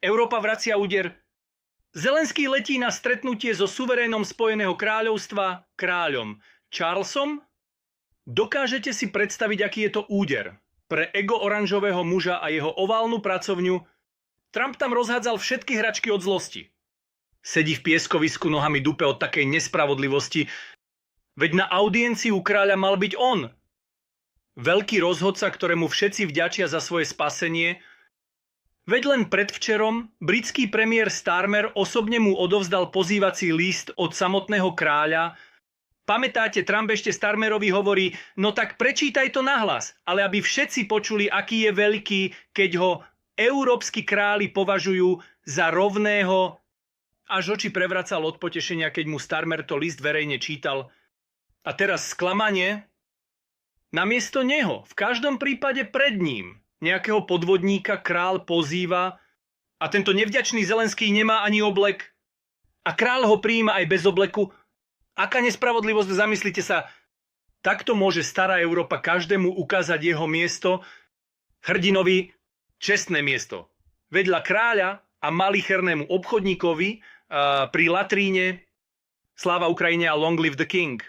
Európa vracia úder. Zelenský letí na stretnutie so suverénom Spojeného kráľovstva, kráľom Charlesom. Dokážete si predstaviť, aký je to úder pre ego oranžového muža a jeho oválnu pracovňu? Trump tam rozhádzal všetky hračky od zlosti. Sedí v pieskovisku, nohami dupe od takej nespravodlivosti. Veď na audienciu kráľa mal byť on. Veľký rozhodca, ktorému všetci vďačia za svoje spasenie. Veď len predvčerom britský premiér Starmer osobne mu odovzdal pozývací list od samotného kráľa. Pamätáte, Trump ešte Starmerovi hovorí, no tak prečítaj to nahlas, ale aby všetci počuli, aký je veľký, keď ho európski králi považujú za rovného. Až oči prevracal od potešenia, keď mu Starmer to list verejne čítal. A teraz sklamanie. Namiesto neho, v každom prípade pred ním, nejakého podvodníka král pozýva a tento nevďačný Zelenský nemá ani oblek. A král ho prijíma aj bez obleku. Aká nespravodlivosť, zamyslite sa. Takto môže stará Európa každému ukázať jeho miesto, hrdinovi čestné miesto. Vedľa kráľa a malichernému obchodníkovi pri latríne Sláva Ukrajine a Long live the King.